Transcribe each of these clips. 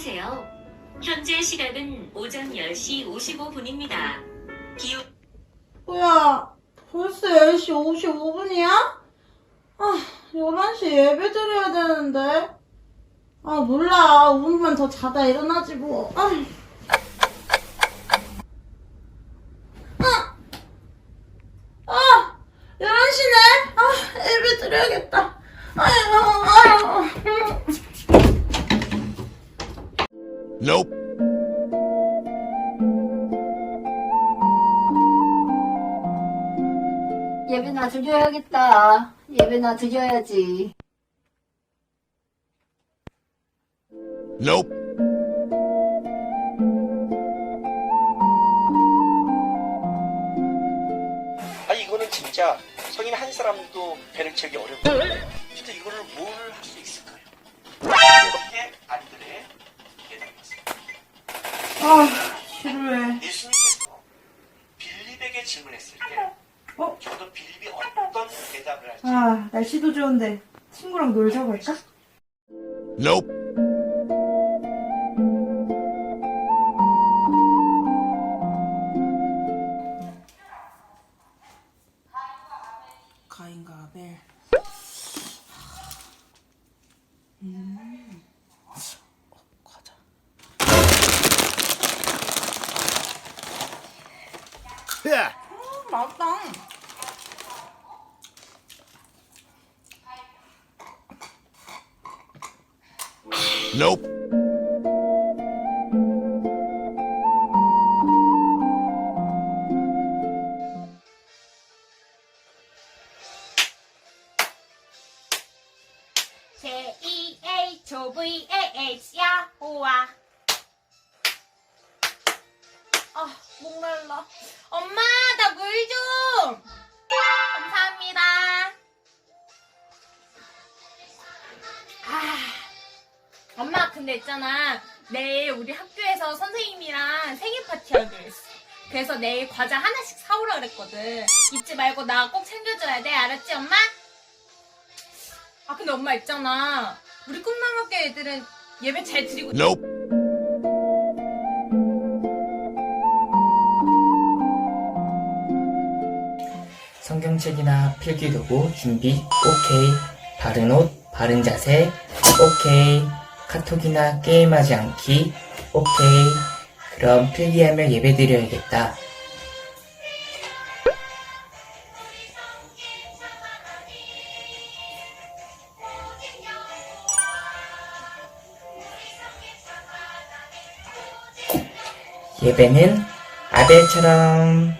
눌러주세요. 현재 시각은 오전 10시 55분입니다. 뭐야, 벌써 10시 55분이야? 아, 11시에 예배 드려야 되는데. 아, 몰라. 5분만 더 자다 일어나지 뭐. 아, 11시네. 아, 예배 드려야겠다. 아유. Nope. 예배나 드려야겠다. 예배나 드려야지. Nope. 아니 이거는 진짜 성인 한 사람도 배를 채우기 어려운 거예요. 진짜 이거를 뭘 할 수 있을까요? 이렇게 아이들의 예배입니다. 지루해. 예수님께서 빌립에게 질문했을 때 저도 빌립이 어떤 대답을 할지 날씨도 좋은데 친구랑 놀자고 할까? Nope. 가인과 아벨. 과자. Yeah. 맛있다. Nope. J-E-H-O-V-A-H 야호와. 목말라. 엄마, 나 물 좀. 감사합니다. 엄마, 근데 있잖아, 내일 우리 학교에서 선생님이랑 생일 파티 하기로 했어. 그래서 내일 과자 하나씩 사오라 그랬거든. 잊지 말고 나 꼭 챙겨줘야 돼. 알았지, 엄마? 근데 엄마 있잖아, 우리 꿈나무교 애들은 예배 잘 드리고 Nope. 성경책이나 필기도구 준비 오케이. 바른 옷, 바른 자세 오케이. 카톡이나 게임하지 않기 오케이. 그럼 필기하며 예배드려야겠다. 예배는 아벨처럼.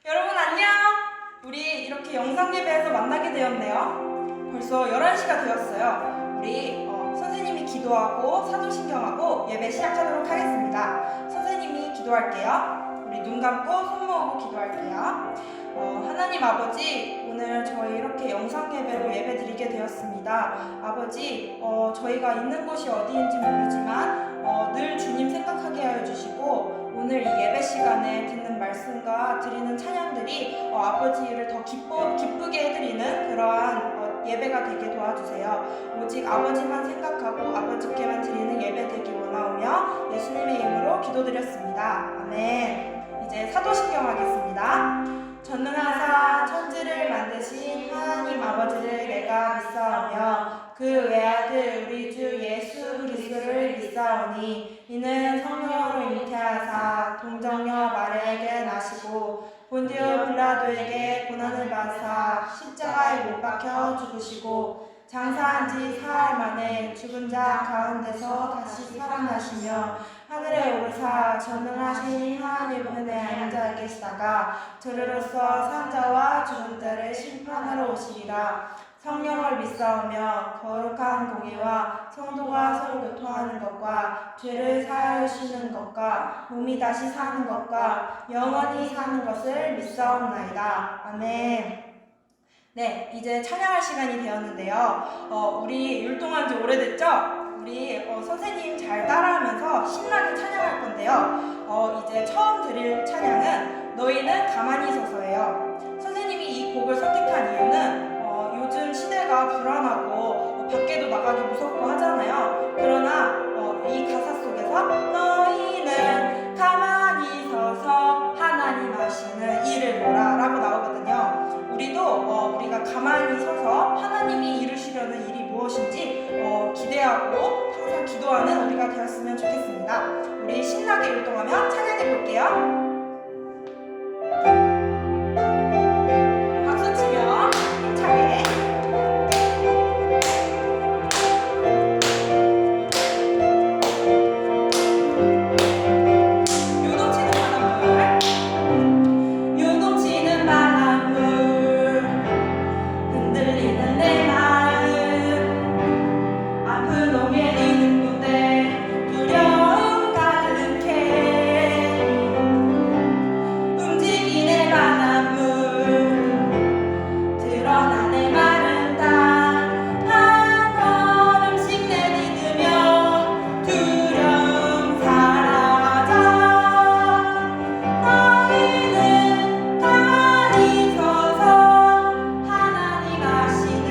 여러분 안녕! 우리 이렇게 영상예배에서 만나게 되었네요. 벌써 11시가 되었어요. 우리 선생님이 기도하고 사도신경하고 예배 시작하도록 하겠습니다. 선생님이 기도할게요. 우리 눈 감고 손 모으고 기도할게요. 하나님 아버지, 오늘 저희 이렇게 영상예배로 예배 드리게 되었습니다. 아버지, 저희가 있는 곳이 어디인지 모르지만 늘 주님 생각하게 하여 주시고, 오늘 이 예배 시간에 듣는 말씀과 드리는 찬양들이 아버지를 더 기쁘게 해드리는 그러한 예배가 되게 도와주세요. 오직 아버지만 생각하고 아버지께만 드리는 예배 되기 원하오며 예수님의 이름으로 기도드렸습니다. 아멘. 이제 사도신경 하겠습니다. 전능하사 천지를 만드신 하나님 내가 믿사오며 그 외아들 우리 주 예수 그리스도를 믿사오니 이는 성령으로 잉태하사 동정녀 마리아에게 나시고 본디오 빌라도에게 고난을 받으사 십자가에 못 박혀 죽으시고 장사한 지 사흘 만에 죽은 자 가운데서 다시 살아나시며 하늘에 오르사 전능하신 하나님 은혜 앉아 계시다가 저리로서 산자와 죽은 자를 심판하러 오시리라. 성령을 믿사오며 거룩한 공예와 성도가 서로 교통하는 것과 죄를 사하시는 것과 몸이 다시 사는 것과 영원히 사는 것을 믿사옵나이다. 아멘. 네, 이제 찬양할 시간이 되었는데요. 우리 율동한 지 오래됐죠? 우리 선생님 잘 따라하면서 신나게 찬양할 건데요. 이제 처음 드릴 찬양은 너희는 가만히 서서예요. 선생님이 이 곡을 선택한 이유는 요즘 시대가 불안하고 밖에도 나가기 무섭고 하잖아요. 그러나 이 가사 속에서 너희는 가만히 서서 하나님 하시는 일을 보라 라고 나오거든요. 우리도 우리가 가만히 서서 하나님이 이루시려는 일이 무엇인지 기대하고 항상 기도하는 우리가 되었으면 좋겠습니다. 우리 신나게 율동하며 찬양해 볼게요. 박수 치며 힘차게. 요동치는 바닷물 흔들리는 내 마음 아픈 놈에 있는 군데 두려움 가득해 움직이는 바닷물 드러나 내 마른 땅한 걸음씩 내딛으며 두려움 사라져 너희는 가만히 서서 하나님 하시는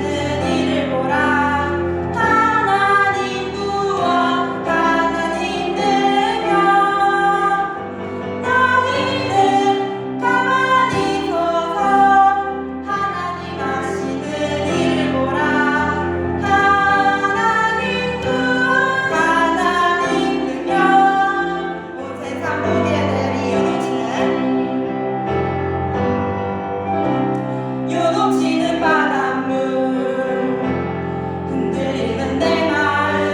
일을 보라 하나님 구원 하나님 능력 너희는 가만히 서서 하나님 하시는 일을 보라 하나님 구원 하나님 능력 온 세상 보게 되리 요동치는 바닷물 흔들리는 내 마음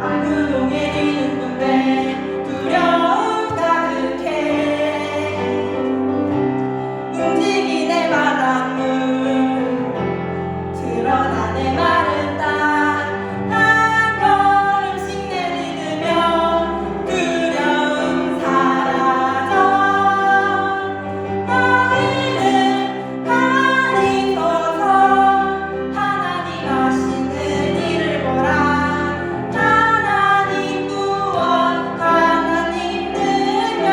아픈 동에 뛰는 군데 두려움 가득해 움직이네 바닷물 드러나 내 마른 땅한 걸음씩 내딛으며 두려움 사라져 너희는 가만히 서서 하나님 하시는 일을 보라 하나님 구원 하나님 능력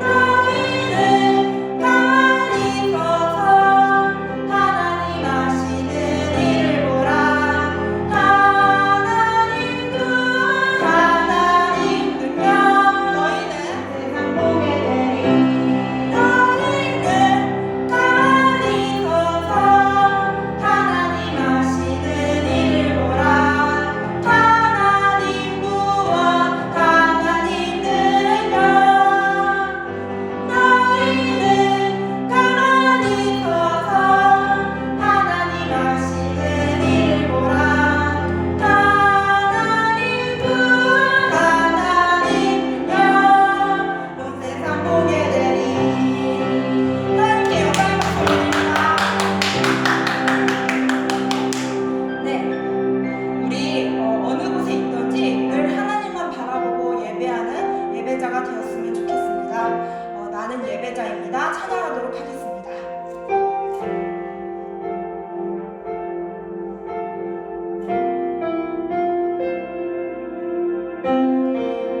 너희는 가만히 서서 하나님 하시는 일을 보라 하나님 구원 하나님 능력 너희는 세상 보게 되리 너희는 가만히 서서 하나님 하시는 일을 보라 하나님 구원 하나님 능력 너희는 가만히 서서 하나님 하시는 일을 보라 하나님 구원 하나님 능력 온 세상 보게 되리 하나님께 영광의 박수 올립니다. 네, 우리 어느 곳에 있든지 늘 하나님만 바라보고 예배하는 예배자가 되었으면 좋겠습니다. 나는 예배자입니다. 찬양하도록 하겠습니다.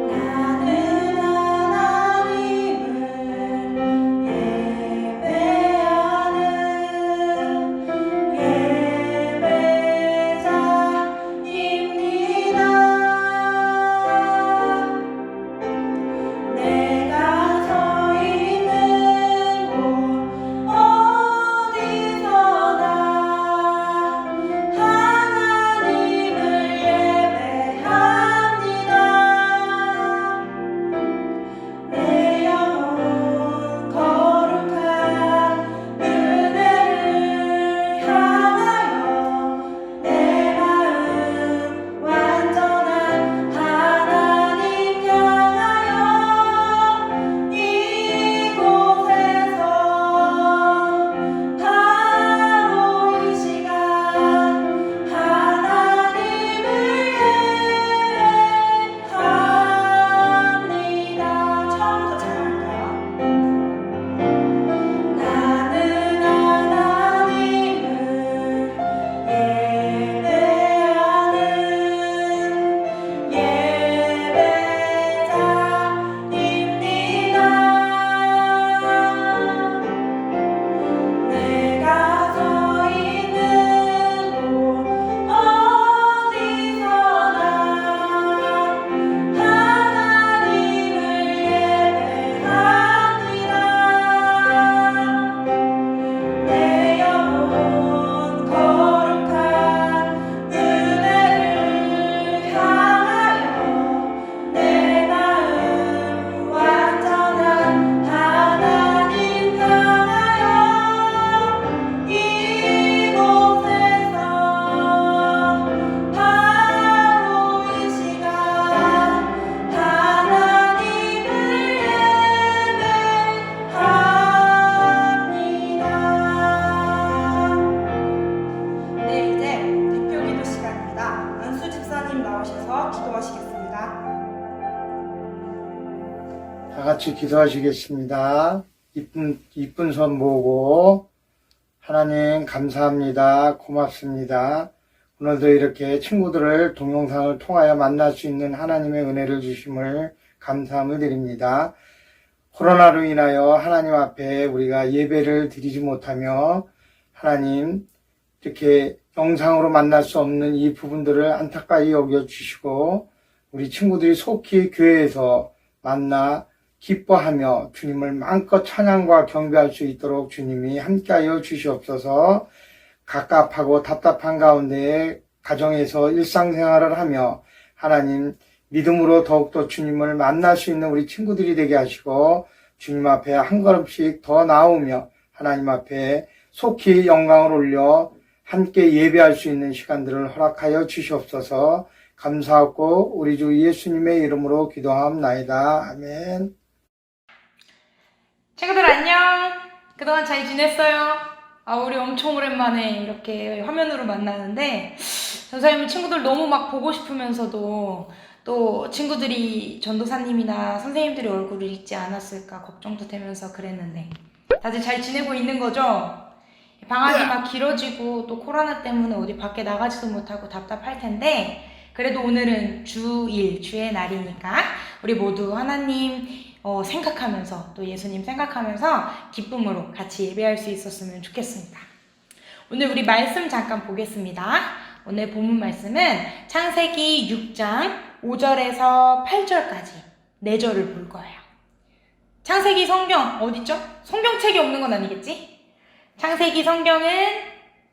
나는 하나님을 예배하는 예배자입니다. 내가 서 있는 곳 같이 기도하시겠습니다. 이쁜 손 모으고 하나님 감사합니다. 고맙습니다. 오늘도 이렇게 친구들을 동영상을 통하여 만날 수 있는 하나님의 은혜를 주심을 감사함을 드립니다. 코로나로 인하여 하나님 앞에 우리가 예배를 드리지 못하며 하나님 이렇게 영상으로 만날 수 없는 이 부분들을 안타까이 여겨주시고 우리 친구들이 속히 교회에서 만나 기뻐하며 주님을 마음껏 찬양과 경배할 수 있도록 주님이 함께하여 주시옵소서. 갑갑하고 답답한 가운데 가정에서 일상생활을 하며 하나님 믿음으로 더욱더 주님을 만날 수 있는 우리 친구들이 되게 하시고 주님 앞에 한 걸음씩 더 나오며 하나님 앞에 속히 영광을 올려 함께 예배할 수 있는 시간들을 허락하여 주시옵소서. 감사하고 우리 주 예수님의 이름으로 기도하옵나이다. 아멘. 친구들 안녕. 그동안 잘 지냈어요? 우리 엄청 오랜만에 이렇게 화면으로 만나는데 전사님 친구들 너무 막 보고 싶으면서도 또 친구들이 전도사님이나 선생님들의 얼굴을 잊지 않았을까 걱정도 되면서 그랬는데 다들 잘 지내고 있는 거죠? 방학이 막 길어지고 또 코로나 때문에 어디 밖에 나가지도 못하고 답답할 텐데 그래도 오늘은 주의 날이니까 우리 모두 하나님 생각하면서 또 예수님 생각하면서 기쁨으로 같이 예배할 수 있었으면 좋겠습니다. 오늘 우리 말씀 잠깐 보겠습니다. 오늘 본문 말씀은 창세기 6장 5절에서 8절까지 4절을 볼 거예요. 창세기 성경 어딨죠? 성경책이 없는 건 아니겠지? 창세기 성경은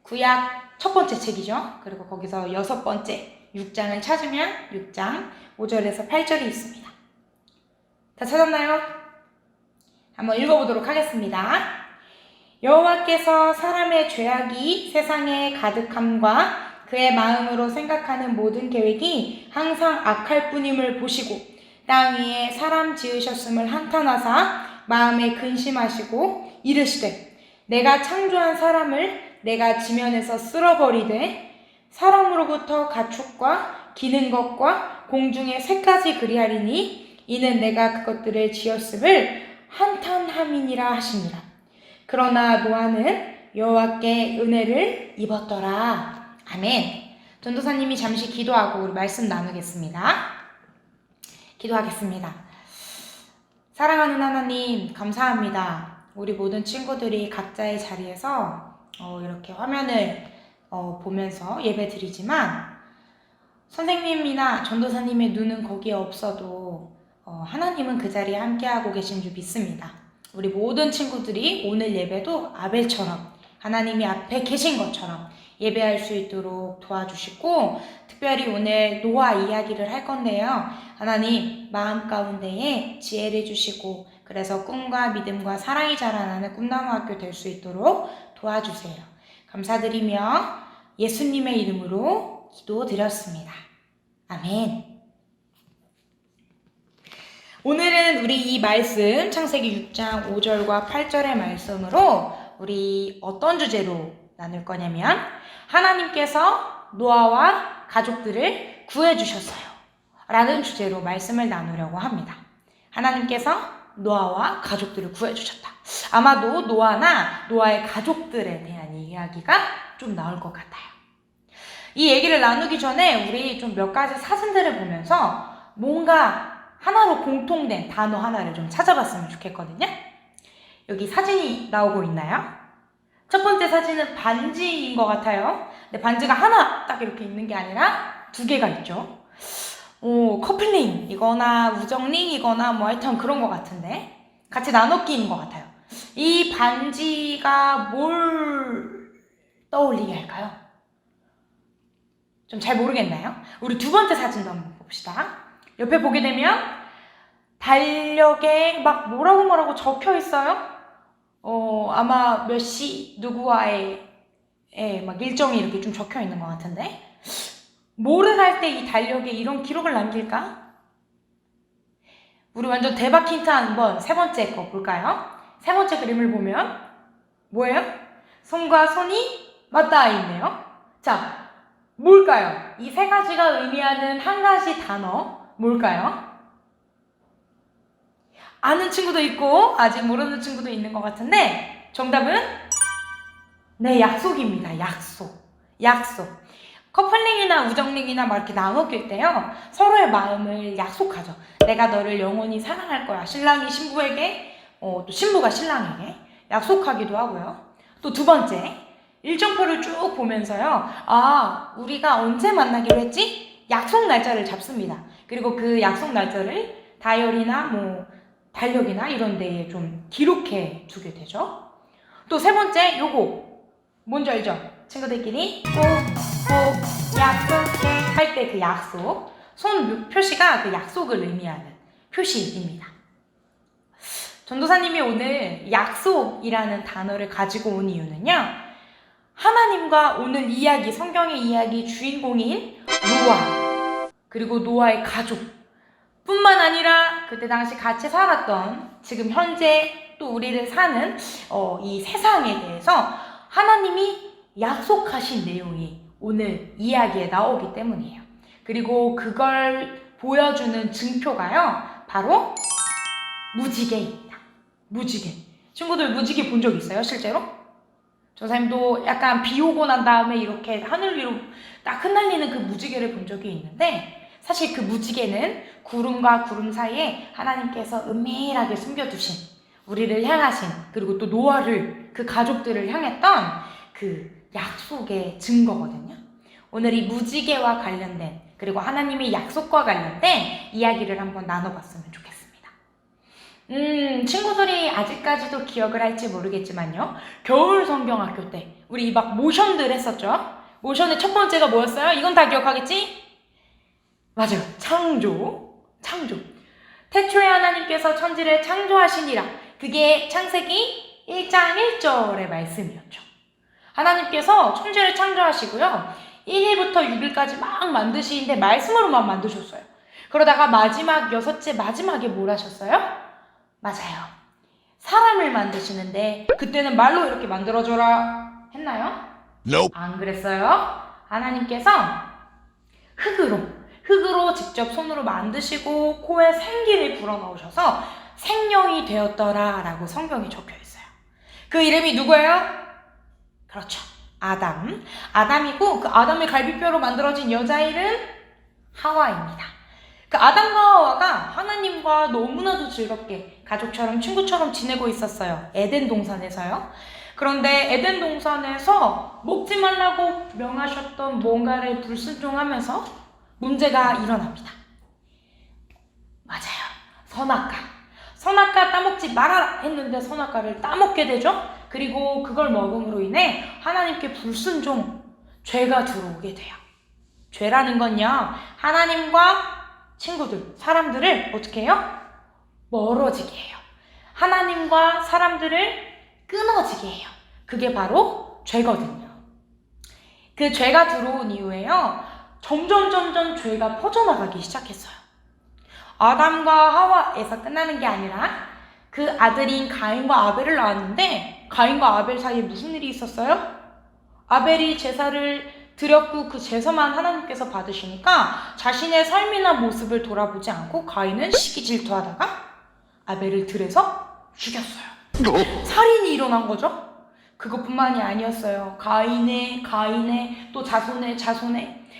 구약 첫 번째 책이죠. 그리고 거기서 6번째 6장을 찾으면 6장 5절에서 8절이 있습니다. 다 찾았나요? 한번 읽어보도록 하겠습니다. 여호와께서 사람의 죄악이 세상에 가득함과 그의 마음으로 생각하는 모든 계획이 항상 악할 뿐임을 보시고 땅 위에 사람 지으셨음을 한탄하사 마음에 근심하시고 이르시되 내가 창조한 사람을 내가 지면에서 쓸어버리되 사람으로부터 가축과 기는 것과 공중의 새까지 그리하리니 이는 내가 그것들을 지었음을 한탄함이니라 하시니라. 그러나 노아는 여호와께 은혜를 입었더라. 아멘. 전도사님이 잠시 기도하고 우리 말씀 나누겠습니다. 기도하겠습니다. 사랑하는 하나님 감사합니다. 우리 모든 친구들이 각자의 자리에서 이렇게 화면을 보면서 예배 드리지만 선생님이나 전도사님의 눈은 거기에 없어도 하나님은 그 자리에 함께하고 계신 줄 믿습니다. 우리 모든 친구들이 오늘 예배도 아벨처럼 하나님이 앞에 계신 것처럼 예배할 수 있도록 도와주시고 특별히 오늘 노아 이야기를 할 건데요. 하나님 마음 가운데에 지혜를 주시고 그래서 꿈과 믿음과 사랑이 자라나는 꿈나무 학교 될 수 있도록 도와주세요. 감사드리며 예수님의 이름으로 기도드렸습니다. 아멘. 오늘은 우리 이 말씀 창세기 6장 5절과 8절의 말씀으로 우리 어떤 주제로 나눌 거냐면 하나님께서 노아와 가족들을 구해주셨어요 라는 주제로 말씀을 나누려고 합니다. 하나님께서 노아와 가족들을 구해주셨다. 아마도 노아나 노아의 가족들에 대한 이야기가 좀 나올 것 같아요. 이 얘기를 나누기 전에 우리 좀 몇 가지 사진들을 보면서 뭔가 하나로 공통된 단어 하나를 좀 찾아봤으면 좋겠거든요. 여기 사진이 나오고 있나요? 첫 번째 사진은 반지인 것 같아요. 근데 반지가 하나 딱 이렇게 있는 게 아니라 2개가 있죠. 커플링이거나 우정링이거나 뭐 하여튼 그런 것 같은데 같이 나눠 끼는 것 같아요. 이 반지가 뭘 떠올리게 할까요? 좀 잘 모르겠나요? 우리 2번째 사진도 한번 봅시다. 옆에 보게 되면 달력에 막 뭐라고 적혀 있어요. 아마 몇 시 누구와의 막 일정이 이렇게 좀 적혀 있는 것 같은데 뭐를 할 때 이 달력에 이런 기록을 남길까? 우리 완전 대박 힌트 한번 3번째 거 볼까요? 3번째 그림을 보면 뭐예요? 손과 손이 맞닿아 있네요. 자, 뭘까요? 이 3가지가 의미하는 한 가지 단어 뭘까요? 아는 친구도 있고 아직 모르는 친구도 있는 것 같은데 정답은 네, 약속입니다. 약속. 커플링이나 우정링이나 막 이렇게 나눠 낄 때요, 서로의 마음을 약속하죠. 내가 너를 영원히 사랑할 거야. 신랑이 신부에게, 또 신부가 신랑에게 약속하기도 하고요. 또 두 번째, 일정표를 쭉 보면서요, 아, 우리가 언제 만나기로 했지? 약속 날짜를 잡습니다. 그리고 그 약속 날짜를 다이어리나 뭐 달력이나 이런 데에 좀 기록해 두게 되죠. 또 세 번째, 요거 뭔지 알죠? 친구들끼리 꼭 약속해 할 때 그 약속, 손 표시가 그 약속을 의미하는 표시입니다. 전도사님이 오늘 약속이라는 단어를 가지고 온 이유는요, 하나님과 오늘 이야기, 성경의 이야기 주인공인 노아, 그리고 노아의 가족 뿐만 아니라 그때 당시 같이 살았던, 지금 현재 또 우리를 사는 이 세상에 대해서 하나님이 약속하신 내용이 오늘 이야기에 나오기 때문이에요. 그리고 그걸 보여주는 증표가요, 바로 무지개입니다. 무지개. 친구들 무지개 본 적 있어요, 실제로? 전사님도 약간 비 오고 난 다음에 이렇게 하늘 위로 딱 흩날리는 그 무지개를 본 적이 있는데, 사실 그 무지개는 구름과 구름 사이에 하나님께서 은밀하게 숨겨두신, 우리를 향하신, 그리고 또 노아를, 그 가족들을 향했던 그 약속의 증거거든요. 오늘 이 무지개와 관련된, 그리고 하나님의 약속과 관련된 이야기를 한번 나눠봤으면 좋겠습니다. 친구들이 아직까지도 기억을 할지 모르겠지만요, 겨울 성경학교 때 우리 막 모션들 했었죠. 모션의 첫 번째가 뭐였어요? 이건 다 기억하겠지? 맞아요. 창조. 태초에 하나님께서 천지를 창조하시니라. 그게 창세기 1장 1절의 말씀이었죠. 하나님께서 천지를 창조하시고요, 1일부터 6일까지 막 만드시는데 말씀으로만 만드셨어요. 그러다가 마지막, 여섯째 마지막에 뭘 하셨어요? 맞아요. 사람을 만드시는데 그때는 말로 이렇게 만들어줘라 했나요? Nope. 안 그랬어요. 하나님께서 흙으로 직접 손으로 만드시고 코에 생기를 불어넣으셔서 생명이 되었더라 라고 성경에 적혀 있어요. 그 이름이 누구예요? 그렇죠. 아담이고, 그 아담의 갈비뼈로 만들어진 여자 이름 하와입니다. 그 아담과 하와가 하나님과 너무나도 즐겁게 가족처럼 친구처럼 지내고 있었어요. 에덴 동산에서요. 그런데 에덴 동산에서 먹지 말라고 명하셨던 뭔가를 불순종하면서 문제가 일어납니다. 맞아요. 선악과 따먹지 말아라 했는데 선악과를 따먹게 되죠. 그리고 그걸 먹음으로 인해 하나님께 불순종, 죄가 들어오게 돼요. 죄라는 건요, 하나님과 친구들, 사람들을 어떻게 해요? 멀어지게 해요. 하나님과 사람들을 끊어지게 해요. 그게 바로 죄거든요. 그 죄가 들어온 이후에요, 점점 죄가 퍼져나가기 시작했어요. 아담과 하와에서 끝나는 게 아니라 그 아들인 가인과 아벨을 낳았는데, 가인과 아벨 사이에 무슨 일이 있었어요? 아벨이 제사를 드렸고 그 제사만 하나님께서 받으시니까 자신의 삶이나 모습을 돌아보지 않고 가인은 시기 질투하다가 아벨을 들여서 죽였어요. 살인이 일어난 거죠. 그것뿐만이 아니었어요. 가인의 또 자손의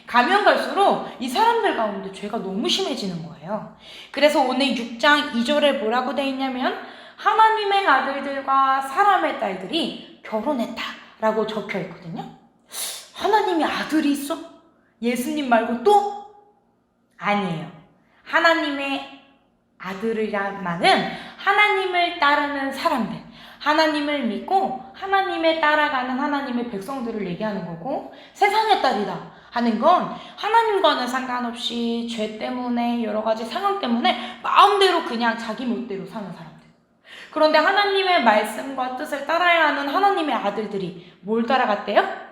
가면 갈수록 이 사람들 가운데 죄가 너무 심해지는 거예요. 그래서 오늘 6장 2절에 뭐라고 돼 있냐면, 하나님의 아들들과 사람의 딸들이 결혼했다라고 적혀 있거든요. 하나님의 아들이 있어? 예수님 말고 또? 아니에요. 하나님의 아들이란 말은 하나님을 따르는 사람들, 하나님을 믿고 하나님을 따라가는 하나님의 백성들을 얘기하는 거고, 세상의 딸이다 하는 건 하나님과는 상관없이 죄 때문에, 여러 가지 상황 때문에 마음대로 그냥 자기 멋대로 사는 사람들. 그런데 하나님의 말씀과 뜻을 따라야 하는 하나님의 아들들이 뭘 따라갔대요?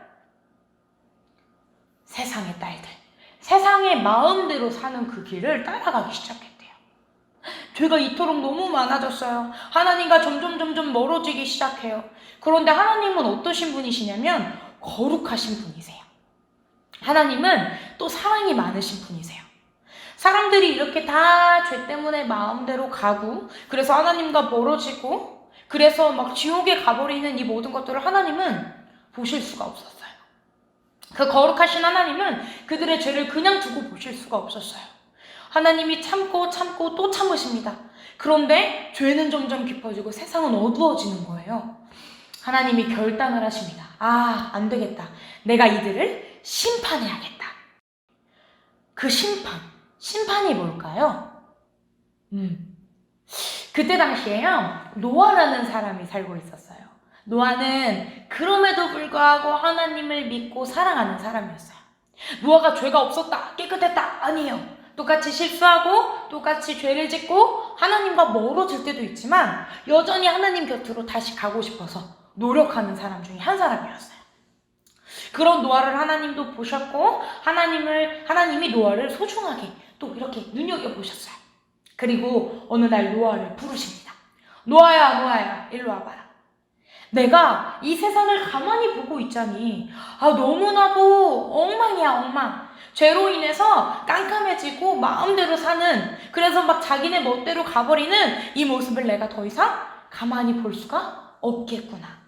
세상의 딸들, 세상의 마음대로 사는 그 길을 따라가기 시작했대요. 죄가 이토록 너무 많아졌어요. 하나님과 점점 멀어지기 시작해요. 그런데 하나님은 어떠신 분이시냐면 거룩하신 분이세요. 하나님은 또 사랑이 많으신 분이세요. 사람들이 이렇게 다 죄 때문에 마음대로 가고, 그래서 하나님과 멀어지고, 그래서 막 지옥에 가버리는 이 모든 것들을 하나님은 보실 수가 없었어요. 그 거룩하신 하나님은 그들의 죄를 그냥 두고 보실 수가 없었어요. 하나님이 참고 또 참으십니다. 그런데 죄는 점점 깊어지고 세상은 어두워지는 거예요. 하나님이 결단을 하십니다. 안 되겠다. 내가 이들을 심판해야겠다. 그 심판이 뭘까요? 그때 당시에요, 노아라는 사람이 살고 있었어요. 노아는 그럼에도 불구하고 하나님을 믿고 사랑하는 사람이었어요. 노아가 죄가 없었다, 깨끗했다, 아니에요. 똑같이 실수하고 똑같이 죄를 짓고 하나님과 멀어질 때도 있지만 여전히 하나님 곁으로 다시 가고 싶어서 노력하는 사람 중에 한 사람이었어요. 그런 노아를 하나님도 보셨고 하나님이 노아를 소중하게 또 이렇게 눈여겨보셨어요. 그리고 어느 날 노아를 부르십니다. 노아야 일로 와봐라. 내가 이 세상을 가만히 보고 있자니 너무나도 엉망이야, 엉망. 죄로 인해서 깜깜해지고 마음대로 사는, 그래서 막 자기네 멋대로 가버리는 이 모습을 내가 더 이상 가만히 볼 수가 없겠구나.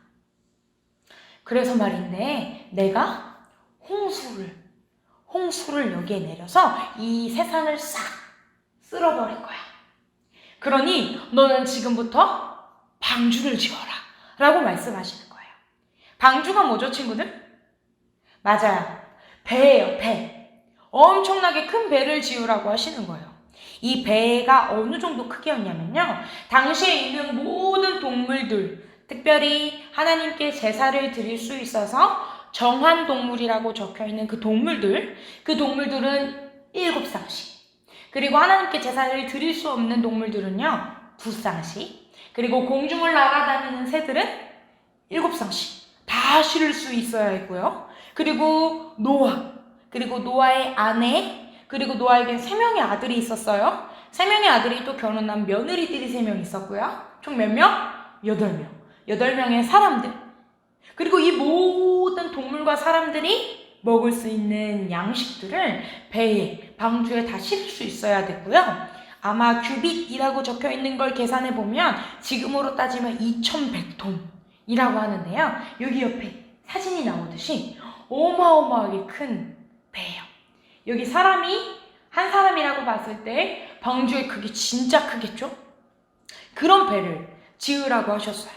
그래서 말인데 내가 홍수를 여기에 내려서 이 세상을 싹 쓸어버릴 거야. 그러니 너는 지금부터 방주를 지어라 라고 말씀하시는 거예요. 방주가 뭐죠, 친구들? 맞아요. 배예요, 배. 엄청나게 큰 배를 지으라고 하시는 거예요. 이 배가 어느 정도 크기였냐면요, 당시에 있는 모든 동물들, 특별히 하나님께 제사를 드릴 수 있어서 정한 동물이라고 적혀있는 그 동물들은 7쌍씩, 그리고 하나님께 제사를 드릴 수 없는 동물들은요 2쌍씩, 그리고 공중을 날아다니는 새들은 7쌍씩 다 실을 수 있어야 했고요. 그리고 노아의 아내, 그리고 노아에겐 3명의 아들이 있었어요. 3명의 아들이 또 결혼한 며느리들이 3명 있었고요. 총 몇 명? 8명. 8명의 사람들. 그리고 이 모든 동물과 사람들이 먹을 수 있는 양식들을 배에, 방주에 다 실을 수 있어야 됐고요. 아마 규빗이라고 적혀있는 걸 계산해보면 지금으로 따지면 2100톤이라고 하는데요. 여기 옆에 사진이 나오듯이 어마어마하게 큰 배예요. 여기 한 사람이라고 봤을 때 방주의 크기 진짜 크겠죠? 그런 배를 지으라고 하셨어요.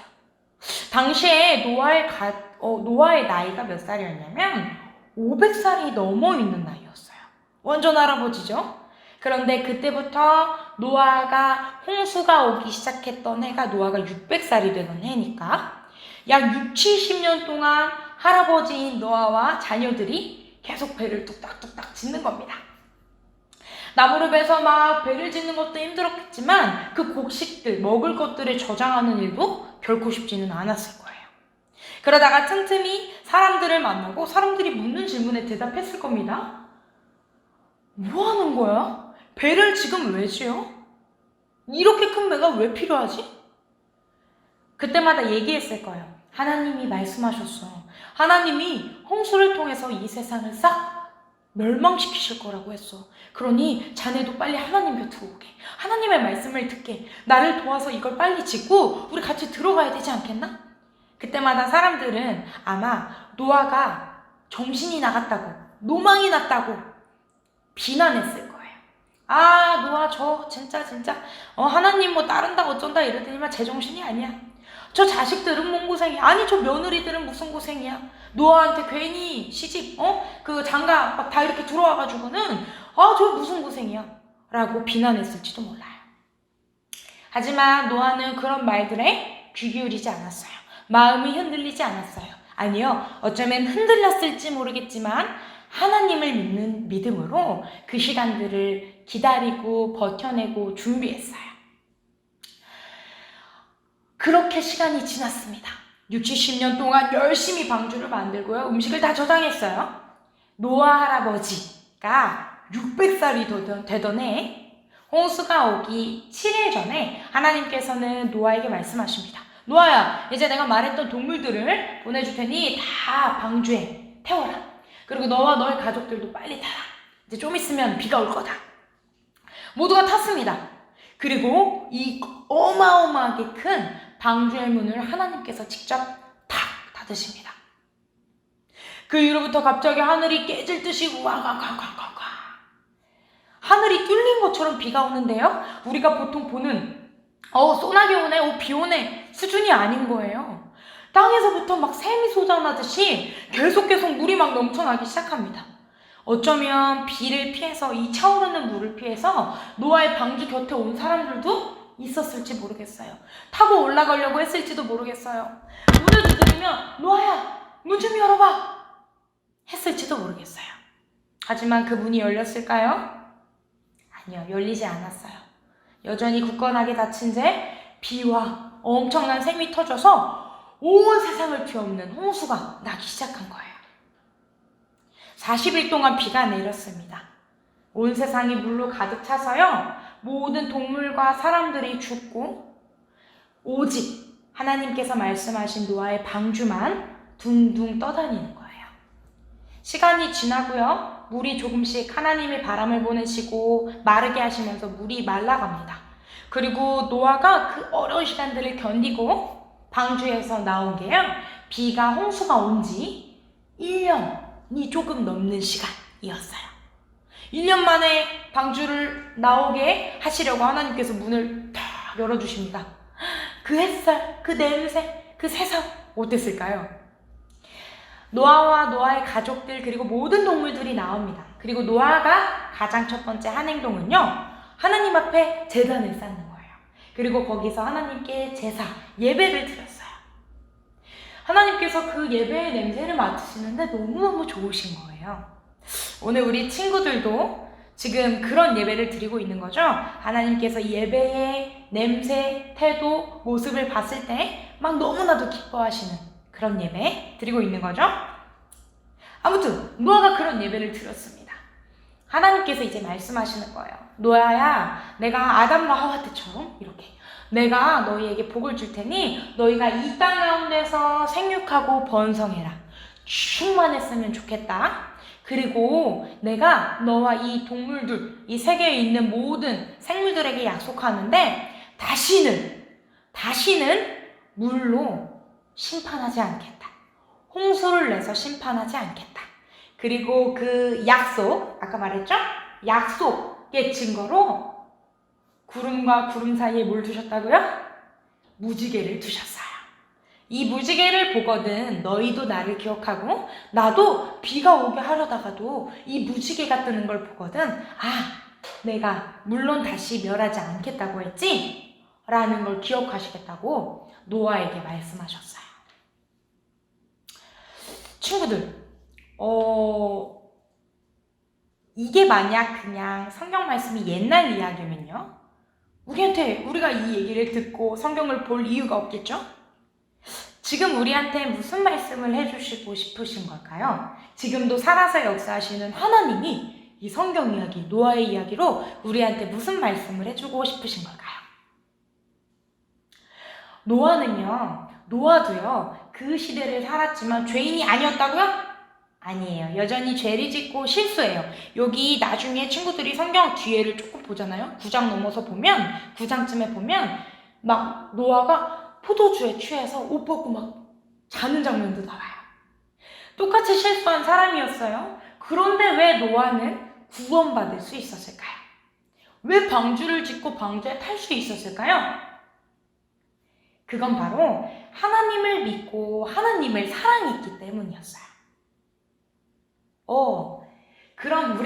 당시에 노아의 나이가 몇 살이었냐면 500살이 넘어 있는 나이였어요. 완전 할아버지죠? 그런데 그때부터 노아가 홍수가 오기 시작했던 해가 노아가 600살이 되던 해니까 약 70년 동안 할아버지인 노아와 자녀들이 계속 배를 뚝딱뚝딱 짓는 겁니다. 나무를 베서 막 배를 짓는 것도 힘들었겠지만 그 곡식들, 먹을 것들을 저장하는 일도 결코 쉽지는 않았을 거예요. 그러다가 틈틈이 사람들을 만나고 사람들이 묻는 질문에 대답했을 겁니다. 뭐 하는 거야? 배를 지금 왜 지어? 이렇게 큰 배가 왜 필요하지? 그때마다 얘기했을 거예요. 하나님이 말씀하셨어. 하나님이 홍수를 통해서 이 세상을 싹 멸망시키실 거라고 했어. 그러니 자네도 빨리 하나님 곁으로 오게. 하나님의 말씀을 듣게. 나를 도와서 이걸 빨리 짓고 우리 같이 들어가야 되지 않겠나? 그때마다 사람들은 아마 노아가 정신이 나갔다고, 노망이 났다고 비난했을 거예요. 노아 저 진짜 하나님 뭐 따른다 어쩐다 이러더니만 제정신이 아니야. 저 자식들은 뭔 고생이야. 아니 저 며느리들은 무슨 고생이야. 노아한테 괜히 시집 그 장가 막 다 이렇게 들어와가지고는 저 무슨 고생이야 라고 비난했을지도 몰라요. 하지만 노아는 그런 말들에 귀 기울이지 않았어요. 마음이 흔들리지 않았어요. 아니요, 어쩌면 흔들렸을지 모르겠지만 하나님을 믿는 믿음으로 그 시간들을 기다리고 버텨내고 준비했어요. 그렇게 시간이 지났습니다. 60년 동안 열심히 방주를 만들고요. 음식을 다 저장했어요. 노아 할아버지가 600살이 되던 해 홍수가 오기 7일 전에 하나님께서는 노아에게 말씀하십니다. 노아야, 이제 내가 말했던 동물들을 보내줄 테니 다 방주에 태워라. 그리고 너와 너의 가족들도 빨리 타라. 이제 좀 있으면 비가 올 거다. 모두가 탔습니다. 그리고 이 어마어마하게 큰 방주의 문을 하나님께서 직접 탁 닫으십니다. 그 이후로부터 갑자기 하늘이 깨질 듯이 와가가가가가 하늘이 뚫린 것처럼 비가 오는데요. 우리가 보통 보는 소나기 오네, 비 오네 수준이 아닌 거예요. 땅에서부터 막 샘이 솟아나듯이 계속 물이 막 넘쳐나기 시작합니다. 어쩌면 비를 피해서 이 차오르는 물을 피해서 노아의 방주 곁에 온 사람들도 있었을지 모르겠어요. 타고 올라가려고 했을지도 모르겠어요. 문을 두드리면 노아야 문 좀 열어봐 했을지도 모르겠어요. 하지만 그 문이 열렸을까요? 아니요, 열리지 않았어요. 여전히 굳건하게 닫힌 채 비와 엄청난 샘이 터져서 온 세상을 뒤엎는 홍수가 나기 시작한 거예요. 40일 동안 비가 내렸습니다. 온 세상이 물로 가득 차서요. 모든 동물과 사람들이 죽고 오직 하나님께서 말씀하신 노아의 방주만 둥둥 떠다니는 거예요. 시간이 지나고요. 물이 조금씩 하나님의 바람을 보내시고 마르게 하시면서 물이 말라갑니다. 그리고 노아가 그 어려운 시간들을 견디고 방주에서 나온 게요. 비가 홍수가 온 지 1년이 조금 넘는 시간이었어요. 1년 만에 방주를 나오게 하시려고 하나님께서 문을 탁 열어주십니다. 그 햇살, 그 냄새, 그 세상 어땠을까요? 노아와 노아의 가족들 그리고 모든 동물들이 나옵니다. 그리고 노아가 가장 첫 번째 한 행동은요. 하나님 앞에 제단을 쌓는 거예요. 그리고 거기서 하나님께 제사, 예배를 드렸어요. 하나님께서 그 예배의 냄새를 맡으시는데 너무너무 좋으신 거예요. 오늘 우리 친구들도 지금 그런 예배를 드리고 있는 거죠. 하나님께서 예배의 냄새, 태도, 모습을 봤을 때 막 너무나도 기뻐하시는 그런 예배 드리고 있는 거죠. 아무튼 노아가 그런 예배를 드렸습니다. 하나님께서 이제 말씀하시는 거예요. 노아야, 내가 아담과 하와 때처럼 이렇게 내가 너희에게 복을 줄 테니 너희가 이 땅 가운데서 생육하고 번성해라. 충만했으면 좋겠다. 그리고 내가 너와 이 동물들, 이 세계에 있는 모든 생물들에게 약속하는데 다시는 물로 심판하지 않겠다. 홍수를 내서 심판하지 않겠다. 그리고 그 약속, 아까 말했죠? 약속의 증거로 구름과 구름 사이에 뭘 두셨다고요? 무지개를 두셨어요. 이 무지개를 보거든 너희도 나를 기억하고 나도 비가 오게 하려다가도 이 무지개가 뜨는 걸 보거든 내가 물론 다시 멸하지 않겠다고 했지? 라는 걸 기억하시겠다고 노아에게 말씀하셨어요. 친구들, 이게 만약 그냥 성경 말씀이 옛날 이야기면요. 우리가 이 얘기를 듣고 성경을 볼 이유가 없겠죠? 지금 우리한테 무슨 말씀을 해주시고 싶으신 걸까요? 지금도 살아서 역사하시는 하나님이 이 성경 이야기, 노아의 이야기로 우리한테 무슨 말씀을 해주고 싶으신 걸까요? 노아도요, 그 시대를 살았지만 죄인이 아니었다고요? 아니에요. 여전히 죄를 짓고 실수해요. 여기 나중에 친구들이 성경 뒤에를 조금 보잖아요. 9장 넘어서 보면, 9장쯤에 보면 막 노아가 포도주에 취해서 옷 벗고 막 자는 장면도 나와요. 똑같이 실수한 사람이었어요. 그런데 왜 노아는 구원받을 수 있었을까요? 왜 방주를 짓고 방주에 탈 수 있었을까요? 그건 바로 하나님을 믿고 하나님을 사랑했기 때문이었어요. 그럼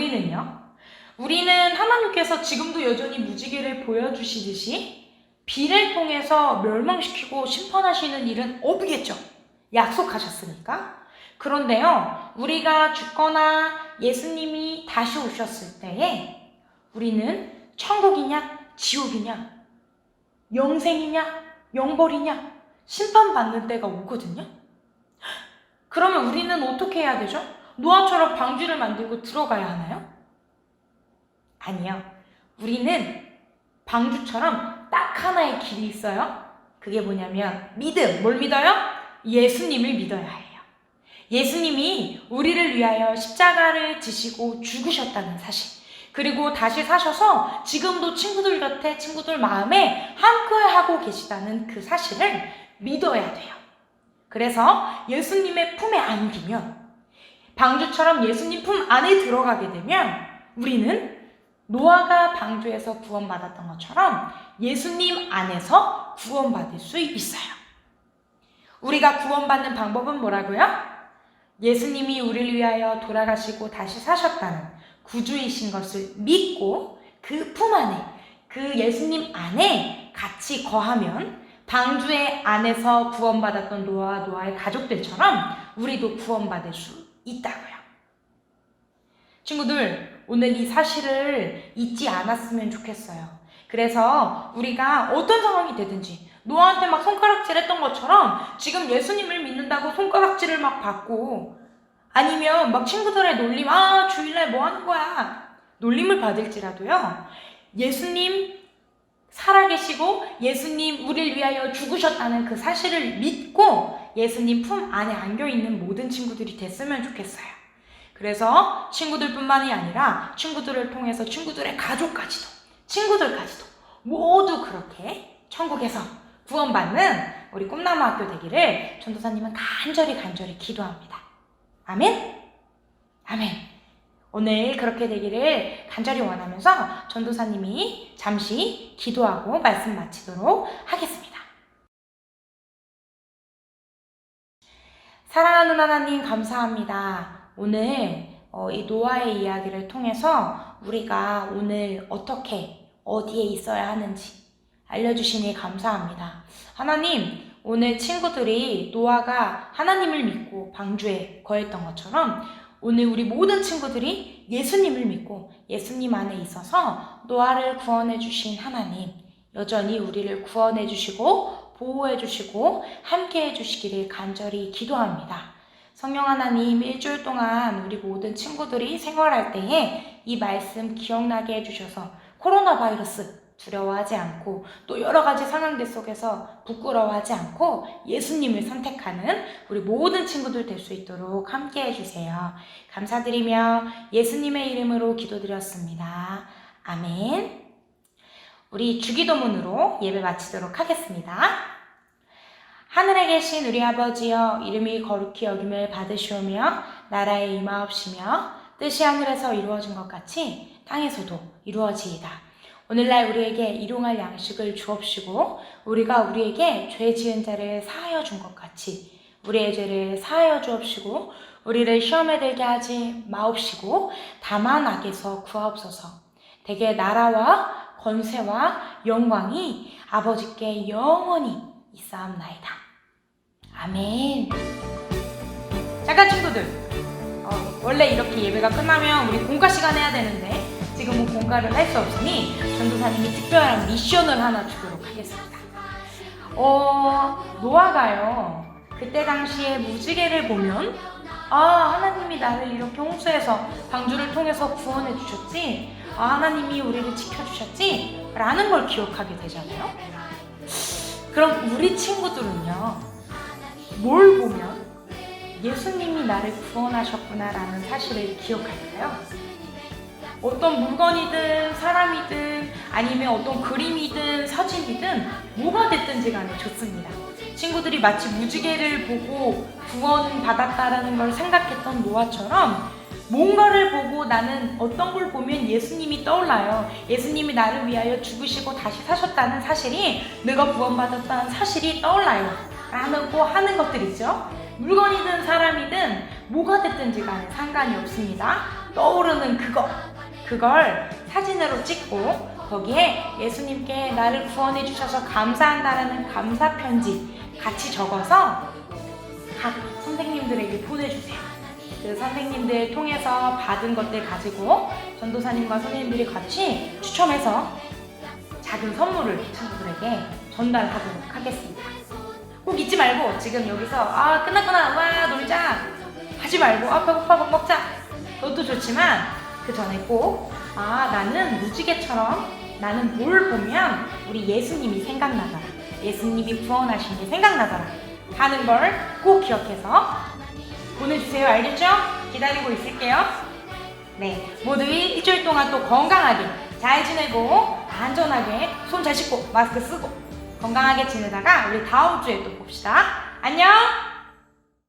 우리는 하나님께서 지금도 여전히 무지개를 보여주시듯이 비를 통해서 멸망시키고 심판하시는 일은 없겠죠. 약속하셨으니까. 그런데요, 우리가 죽거나 예수님이 다시 오셨을 때에 우리는 천국이냐, 지옥이냐, 영생이냐, 영벌이냐, 심판받는 때가 오거든요. 그러면 우리는 어떻게 해야 되죠? 노아처럼 방주를 만들고 들어가야 하나요? 아니요. 우리는 방주처럼 딱 하나의 길이 있어요. 그게 뭐냐면 믿음. 뭘 믿어요? 예수님을 믿어야 해요. 예수님이 우리를 위하여 십자가를 지시고 죽으셨다는 사실. 그리고 다시 사셔서 지금도 친구들 곁에 친구들 마음에 함께하고 계시다는 그 사실을 믿어야 돼요. 그래서 예수님의 품에 안기면, 방주처럼 예수님 품 안에 들어가게 되면 우리는 노아가 방주에서 구원받았던 것처럼 예수님 안에서 구원받을 수 있어요. 우리가 구원받는 방법은 뭐라고요? 예수님이 우리를 위하여 돌아가시고 다시 사셨다는 구주이신 것을 믿고 그 품 안에, 그 예수님 안에 같이 거하면 방주의 안에서 구원받았던 노아와 노아의 가족들처럼 우리도 구원받을 수 있다고요. 친구들, 오늘 이 사실을 잊지 않았으면 좋겠어요. 그래서 우리가 어떤 상황이 되든지 노아한테 막 손가락질 했던 것처럼 지금 예수님을 믿는다고 손가락질을 막 받고, 아니면 막 친구들의 놀림, 주일날 뭐 하는 거야, 놀림을 받을지라도요, 예수님 살아계시고 예수님 우리를 위하여 죽으셨다는 그 사실을 믿고 예수님 품 안에 안겨있는 모든 친구들이 됐으면 좋겠어요. 그래서 친구들뿐만이 아니라 친구들을 통해서 친구들의 가족까지도, 친구들까지도 모두 그렇게 천국에서 구원받는 우리 꿈나무 학교 되기를 전도사님은 간절히 기도합니다. 아멘? 아멘. 오늘 그렇게 되기를 간절히 원하면서 전도사님이 잠시 기도하고 말씀 마치도록 하겠습니다. 사랑하는 하나님, 감사합니다. 오늘 이 노아의 이야기를 통해서 우리가 오늘 어떻게 어디에 있어야 하는지 알려주시니 감사합니다. 하나님, 오늘 친구들이 노아가 하나님을 믿고 방주에 거했던 것처럼 오늘 우리 모든 친구들이 예수님을 믿고 예수님 안에 있어서 노아를 구원해 주신 하나님, 여전히 우리를 구원해 주시고 보호해 주시고 함께 해 주시기를 간절히 기도합니다. 성령 하나님, 일주일 동안 우리 모든 친구들이 생활할 때에 이 말씀 기억나게 해주셔서 코로나 바이러스 두려워하지 않고 또 여러 가지 상황들 속에서 부끄러워하지 않고 예수님을 선택하는 우리 모든 친구들 될 수 있도록 함께 해주세요. 감사드리며 예수님의 이름으로 기도드렸습니다. 아멘. 우리 주기도문으로 예배 마치도록 하겠습니다. 하늘에 계신 우리 아버지여, 이름이 거룩히 여김을 받으시오며 나라의 임하옵시며 뜻이 하늘에서 이루어진 것 같이 땅에서도 이루어지이다. 오늘날 우리에게 일용할 양식을 주옵시고 우리가 우리에게 죄 지은 자를 사하여 준 것 같이 우리의 죄를 사하여 주옵시고 우리를 시험에 들게 하지 마옵시고 다만 악에서 구하옵소서. 대개 나라와 권세와 영광이 아버지께 영원히 있사옵나이다. 아멘. 잠깐 친구들, 원래 이렇게 예배가 끝나면 우리 공과 시간 해야 되는데 지금은 공과를 할 수 없으니 전도사님이 특별한 미션을 하나 주도록 하겠습니다. 노아가요, 그때 당시에 무지개를 보면 하나님이 나를 이렇게 홍수에서 방주를 통해서 구원해 주셨지, 하나님이 우리를 지켜주셨지 라는 걸 기억하게 되잖아요. 그럼 우리 친구들은요, 뭘 보면 예수님이 나를 구원하셨구나 라는 사실을 기억할까요? 어떤 물건이든 사람이든 아니면 어떤 그림이든 사진이든 뭐가 됐든지 간에 좋습니다. 친구들이 마치 무지개를 보고 구원받았다라는 걸 생각했던 노아처럼 뭔가를 보고 나는 어떤 걸 보면 예수님이 떠올라요. 예수님이 나를 위하여 죽으시고 다시 사셨다는 사실이, 내가 구원받았다는 사실이 떠올라요 라고 하는 것들이죠. 물건이든 사람이든 뭐가 됐든지 간에 상관이 없습니다. 떠오르는 그걸 사진으로 찍고 거기에 예수님께 나를 구원해 주셔서 감사한다라는 감사 편지 같이 적어서 각 선생님들에게 보내주세요. 그 선생님들 통해서 받은 것들 가지고 전도사님과 선생님들이 같이 추첨해서 작은 선물을 친구들에게 전달하도록 하겠습니다. 꼭 잊지 말고 지금 여기서 끝났구나, 와 놀자 하지 말고 배고파 밥 먹자, 그것도 좋지만 그 전에 꼭 나는 무지개처럼 나는 뭘 보면 우리 예수님이 생각나더라, 예수님이 구원하신 게 생각나더라 하는 걸 꼭 기억해서 보내주세요. 알겠죠? 기다리고 있을게요. 네, 모두 일주일 동안 또 건강하게 잘 지내고 안전하게 손 잘 씻고 마스크 쓰고 건강하게 지내다가 우리 다음 주에 또 봅시다. 안녕!